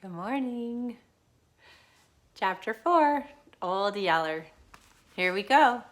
Good morning. Chapter 4, Old Yeller. Here we go.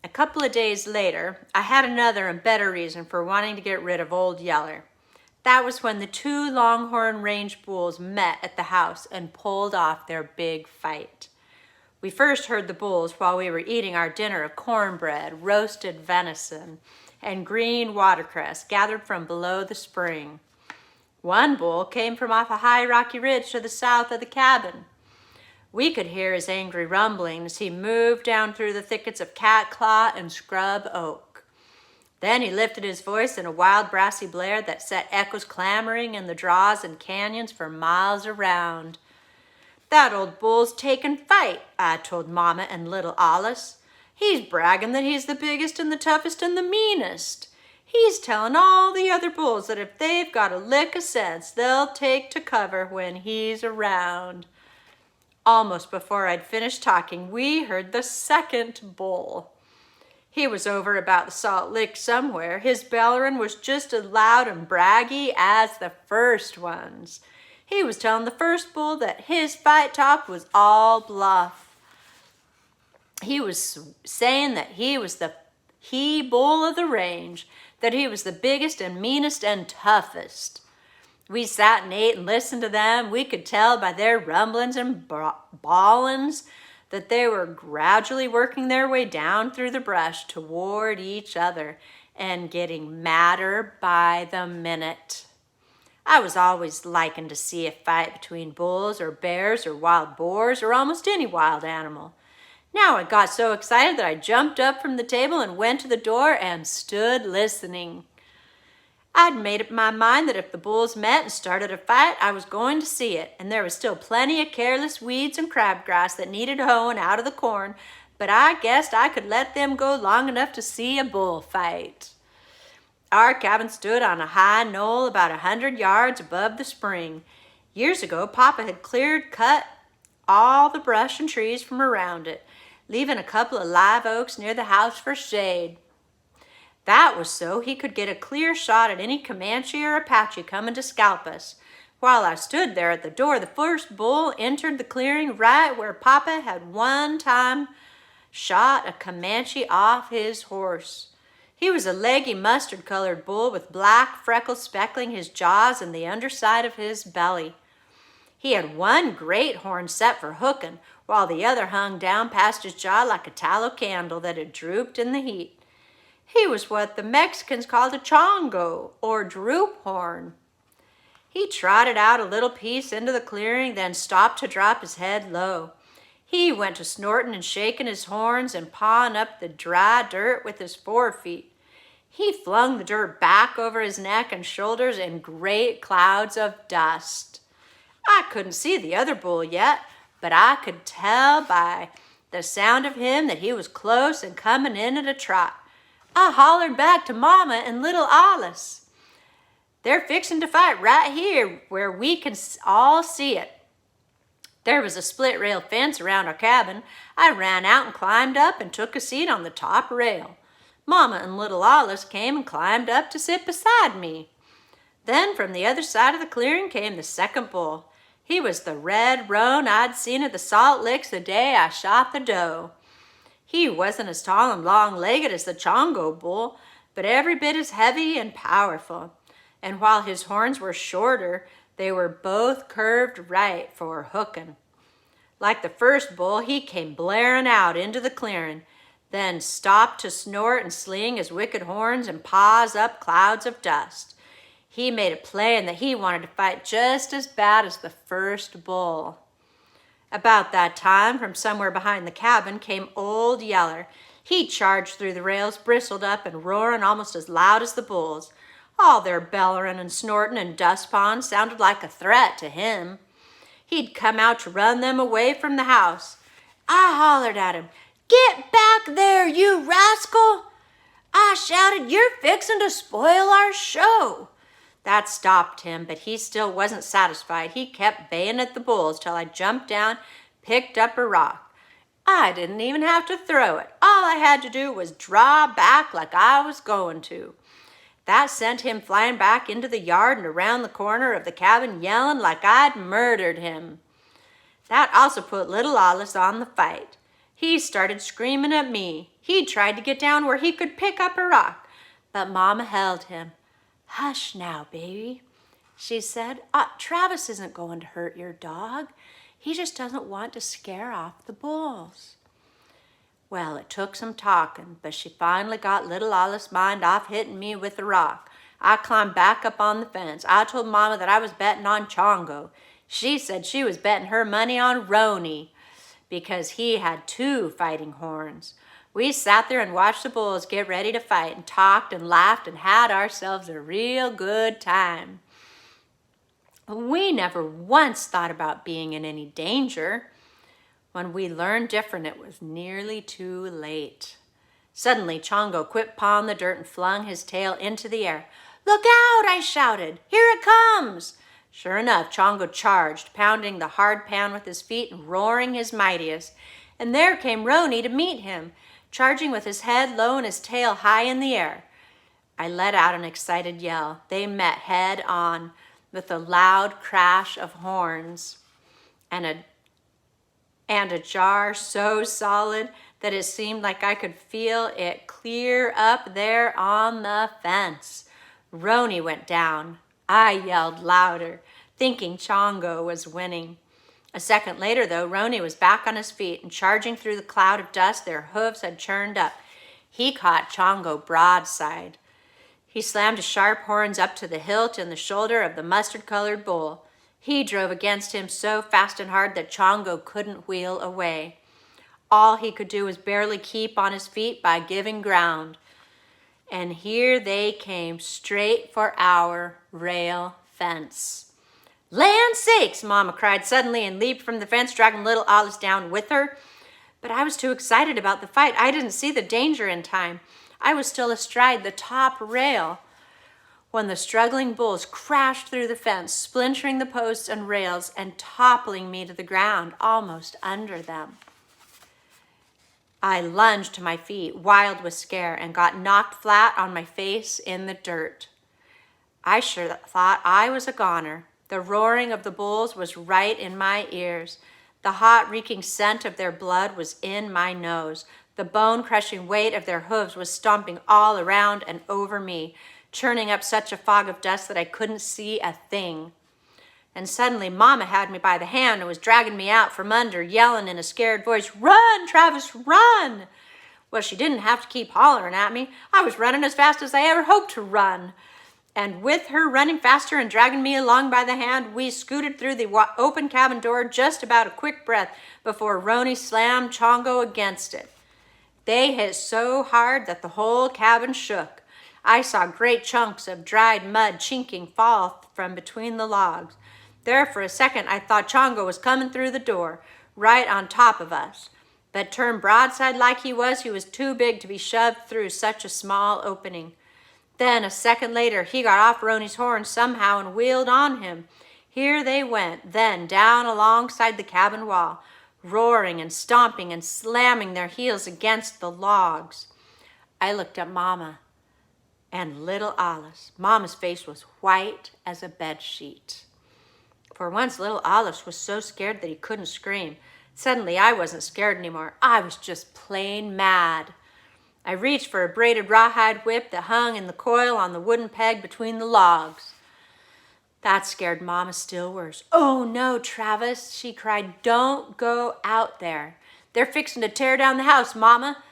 A couple of days later, I had another and better reason for wanting to get rid of Old Yeller. That was when the two Longhorn Range bulls met at the house and pulled off their big fight. We first heard the bulls while we were eating our dinner of cornbread, roasted venison, and green watercress gathered from below the spring. One bull came from off a high rocky ridge to the south of the cabin. We could hear his angry rumbling as he moved down through the thickets of catclaw and scrub oak. Then he lifted his voice in a wild brassy blare that set echoes clamoring in the draws and canyons for miles around. "That old bull's taking fight," I told Mama and little Alice. "He's bragging that he's the biggest and the toughest and the meanest. He's telling all the other bulls that if they've got a lick of sense, they'll take to cover when he's around." Almost before I'd finished talking, we heard the second bull. He was over about the Salt Lick somewhere. His bellerin' was just as loud and braggy as the first one's. He was telling the first bull that his fight talk was all bluff. He was saying that he was the he-bull of the range, that he was the biggest and meanest and toughest. We sat and ate and listened to them. We could tell by their rumblings and bawlings that they were gradually working their way down through the brush toward each other and getting madder by the minute. I was always liking to see a fight between bulls or bears or wild boars or almost any wild animal. Now I got so excited that I jumped up from the table and went to the door and stood listening. I'd made up my mind that if the bulls met and started a fight, I was going to see it, and there was still plenty of careless weeds and crabgrass that needed hoeing out of the corn, but I guessed I could let them go long enough to see a bull fight. Our cabin stood on a high knoll about 100 yards above the spring. Years ago, Papa had cut all the brush and trees from around it, leaving a couple of live oaks near the house for shade. That was so he could get a clear shot at any Comanche or Apache coming to scalp us. While I stood there at the door, the first bull entered the clearing right where Papa had one time shot a Comanche off his horse. He was a leggy mustard-colored bull with black freckles speckling his jaws and the underside of his belly. He had one great horn set for hooking, while the other hung down past his jaw like a tallow candle that had drooped in the heat. He was what the Mexicans called a chongo, or droop horn. He trotted out a little piece into the clearing, then stopped to drop his head low. He went to snorting and shaking his horns and pawing up the dry dirt with his forefeet. He flung the dirt back over his neck and shoulders in great clouds of dust. I couldn't see the other bull yet, but I could tell by the sound of him that he was close and coming in at a trot. I hollered back to Mama and little Alice. "They're fixing to fight right here where we can all see it." There was a split rail fence around our cabin. I ran out and climbed up and took a seat on the top rail. Mama and little Alice came and climbed up to sit beside me. Then from the other side of the clearing came the second bull. He was the red roan I'd seen at the Salt Licks the day I shot the doe. He wasn't as tall and long-legged as the Chongo bull, but every bit as heavy and powerful. And while his horns were shorter, they were both curved right for hooking. Like the first bull, he came blaring out into the clearing, then stopped to snort and sling his wicked horns and paws up clouds of dust. He made it plain that he wanted to fight just as bad as the first bull. About that time, from somewhere behind the cabin, came Old Yeller. He charged through the rails, bristled up and roaring almost as loud as the bulls. All their bellerin' and snorting and dust pawing sounded like a threat to him. He'd come out to run them away from the house. I hollered at him, "Get back there, you rascal!" I shouted, "You're fixing to spoil our show." That stopped him, but he still wasn't satisfied. He kept baying at the bulls till I jumped down, picked up a rock. I didn't even have to throw it. All I had to do was draw back like I was going to. That sent him flying back into the yard and around the corner of the cabin yelling like I'd murdered him. That also put little Alice on the fight. He started screaming at me. He tried to get down where he could pick up a rock, but Mama held him. "Hush now, baby," she said. "Travis isn't going to hurt your dog. He just doesn't want to scare off the bulls." Well, it took some talking, but she finally got little Alice's mind off hitting me with the rock. I climbed back up on the fence. I told Mama that I was betting on Chongo. She said she was betting her money on Roni because he had 2 fighting horns. We sat there and watched the bulls get ready to fight and talked and laughed and had ourselves a real good time. We never once thought about being in any danger. When we learned different, it was nearly too late. Suddenly, Chongo quit pawing the dirt and flung his tail into the air. "Look out!" I shouted. "Here it comes!" Sure enough, Chongo charged, pounding the hard pan with his feet and roaring his mightiest. And there came Roni to meet him, charging with his head low and his tail high in the air. I let out an excited yell. They met head on with a loud crash of horns and a jar so solid that it seemed like I could feel it clear up there on the fence. Roni went down. I yelled louder, thinking Chongo was winning. A second later, though, Roni was back on his feet and charging through the cloud of dust their hooves had churned up. He caught Chongo broadside. He slammed his sharp horns up to the hilt in the shoulder of the mustard-colored bull. He drove against him so fast and hard that Chongo couldn't wheel away. All he could do was barely keep on his feet by giving ground. And here they came, straight for our rail fence. "Land sakes!" Mama cried suddenly and leaped from the fence, dragging little Alice down with her. But I was too excited about the fight. I didn't see the danger in time. I was still astride the top rail when the struggling bulls crashed through the fence, splintering the posts and rails and toppling me to the ground almost under them. I lunged to my feet, wild with scare, and got knocked flat on my face in the dirt. I sure thought I was a goner. The roaring of the bulls was right in my ears. The hot, reeking scent of their blood was in my nose. The bone-crushing weight of their hooves was stomping all around and over me, churning up such a fog of dust that I couldn't see a thing. And suddenly Mama had me by the hand and was dragging me out from under, yelling in a scared voice, "Run, Travis, run!" Well, she didn't have to keep hollering at me. I was running as fast as I ever hoped to run. And with her running faster and dragging me along by the hand, we scooted through the open cabin door just about a quick breath before Roni slammed Chongo against it. They hit so hard that the whole cabin shook. I saw great chunks of dried mud chinking fall from between the logs. There for a second I thought Chongo was coming through the door, right on top of us. But turned broadside like he was too big to be shoved through such a small opening. Then a second later he got off Roni's horn somehow and wheeled on him. Here they went, then down alongside the cabin wall, roaring and stomping and slamming their heels against the logs. I looked at Mama and little Alice. Mama's face was white as a bedsheet. For once, little Alice was so scared that he couldn't scream. Suddenly, I wasn't scared anymore. I was just plain mad. I reached for a braided rawhide whip that hung in the coil on the wooden peg between the logs. That scared Mama still worse. "Oh, no, Travis," she cried. "Don't go out there. They're fixing to tear down the house, Mama."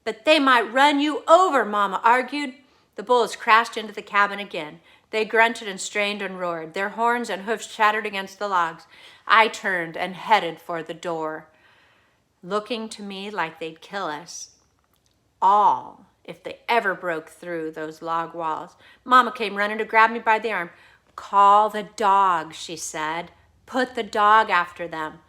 "But they might run you over," Mama argued. The bulls crashed into the cabin again. They grunted and strained and roared. Their horns and hoofs chattered against the logs. I turned and headed for the door, looking to me like they'd kill us all if they ever broke through those log walls. Mama came running to grab me by the arm. "Call the dog," she said. "Put the dog after them."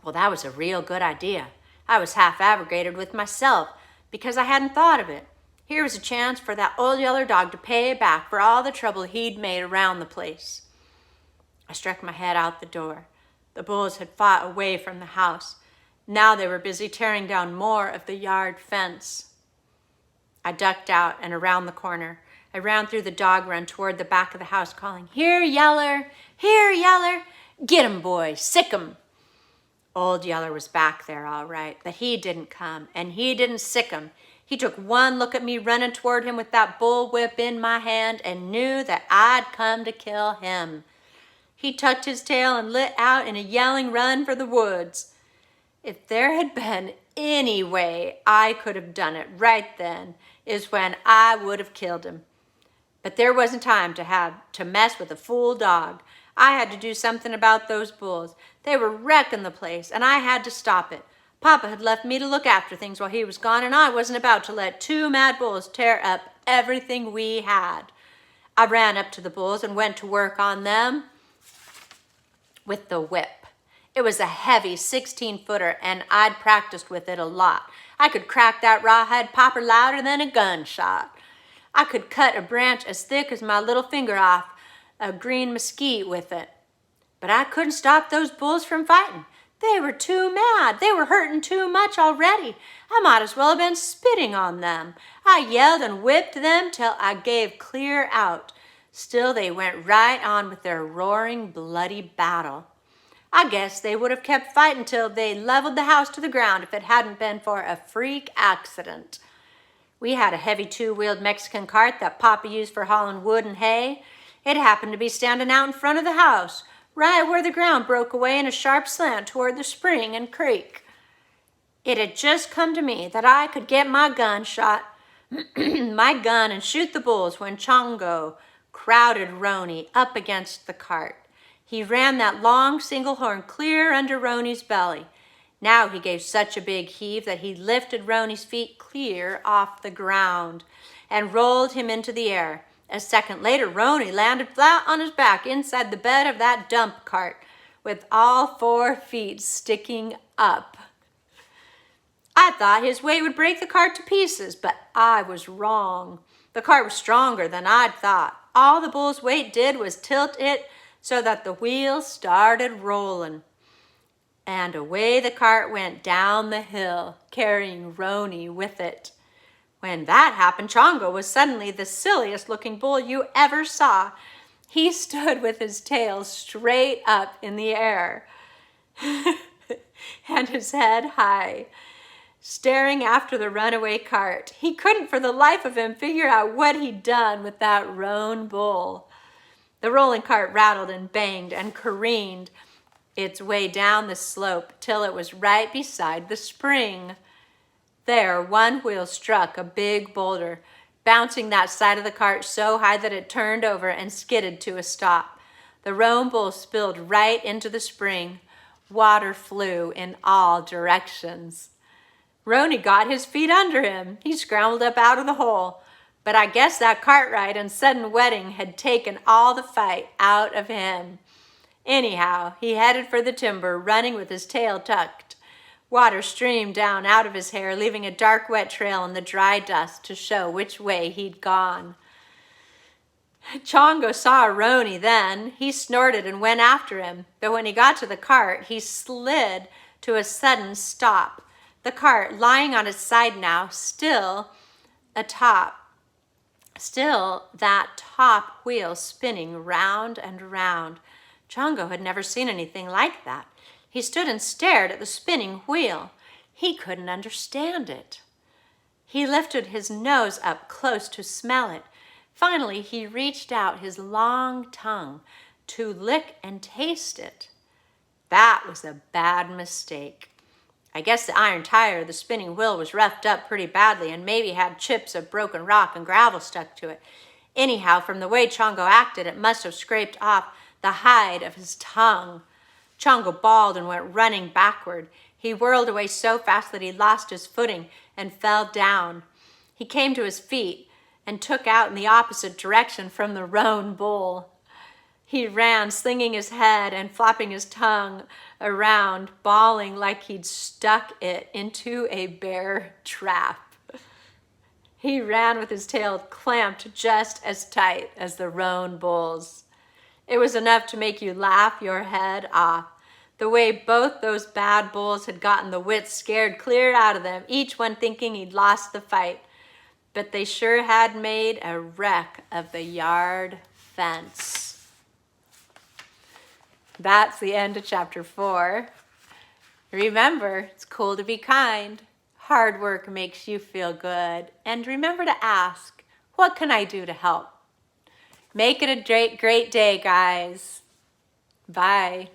Well, that was a real good idea. I was half aggravated with myself because I hadn't thought of it. Here was a chance for that old yeller dog to pay back for all the trouble he'd made around the place. I struck my head out the door. The bulls had fought away from the house. Now they were busy tearing down more of the yard fence. I ducked out and around the corner. I ran through the dog run toward the back of the house, calling, "Here, Yeller! Here, Yeller! Get 'em, boy! Sick 'em!" Old Yeller was back there, all right, but he didn't come, and he didn't sick 'em. He took one look at me running toward him with that bull whip in my hand and knew that I'd come to kill him. He tucked his tail and lit out in a yelling run for the woods. If there had been any way I could have done it right then, is when I would have killed him. But there wasn't time to mess with a fool dog. I had to do something about those bulls. They were wrecking the place, and I had to stop it. Papa had left me to look after things while he was gone, and I wasn't about to let two mad bulls tear up everything we had. I ran up to the bulls and went to work on them with the whip. It was a heavy 16-footer, and I'd practiced with it a lot. I could crack that rawhide popper louder than a gunshot. I could cut a branch as thick as my little finger off a green mesquite with it. But I couldn't stop those bulls from fighting. They were too mad. They were hurting too much already. I might as well have been spitting on them. I yelled and whipped them till I gave clear out. Still, they went right on with their roaring, bloody battle. I guess they would have kept fighting till they leveled the house to the ground if it hadn't been for a freak accident. We had a heavy 2-wheeled Mexican cart that Papa used for hauling wood and hay. It happened to be standing out in front of the house, right where the ground broke away in a sharp slant toward the spring and creek. It had just come to me that I could get my gun and shoot the bulls when Chongo crowded Roni up against the cart. He ran that long single horn clear under Roni's belly. Now he gave such a big heave that he lifted Roni's feet clear off the ground and rolled him into the air. A second later, Roni landed flat on his back inside the bed of that dump cart with all 4 feet sticking up. I thought his weight would break the cart to pieces, but I was wrong. The cart was stronger than I'd thought. All the bull's weight did was tilt it so that the wheels started rolling. And away the cart went down the hill, carrying Roni with it. When that happened, Chongo was suddenly the silliest looking bull you ever saw. He stood with his tail straight up in the air and his head high, staring after the runaway cart. He couldn't for the life of him figure out what he'd done with that roan bull. The rolling cart rattled and banged and careened its way down the slope till it was right beside the spring. There, one wheel struck a big boulder, bouncing that side of the cart so high that it turned over and skidded to a stop. The roan bull spilled right into the spring. Water flew in all directions. Roni got his feet under him. He scrambled up out of the hole. But I guess that cart ride and sudden wetting had taken all the fight out of him. Anyhow, he headed for the timber, running with his tail tucked. Water streamed down out of his hair, leaving a dark, wet trail in the dry dust to show which way he'd gone. Chongo saw Roni then. He snorted and went after him, but when he got to the cart, he slid to a sudden stop. The cart, lying on its side now, still that top wheel spinning round and round. Chongo had never seen anything like that. He stood and stared at the spinning wheel. He couldn't understand it. He lifted his nose up close to smell it. Finally, he reached out his long tongue to lick and taste it. That was a bad mistake. I guess the iron tire of the spinning wheel was roughed up pretty badly and maybe had chips of broken rock and gravel stuck to it. Anyhow, from the way Chongo acted, it must have scraped off the hide of his tongue. Chongo bawled and went running backward. He whirled away so fast that he lost his footing and fell down. He came to his feet and took out in the opposite direction from the roan bull. He ran, slinging his head and flopping his tongue around, bawling like he'd stuck it into a bear trap. He ran with his tail clamped just as tight as the roan bull's. It was enough to make you laugh your head off. The way both those bad bulls had gotten the wits scared clear out of them, each one thinking he'd lost the fight. but they sure had made a wreck of the yard fence. That's the end of chapter 4. Remember, it's cool to be kind. Hard work makes you feel good. And remember to ask, what can I do to help? Make it a great day, guys. Bye.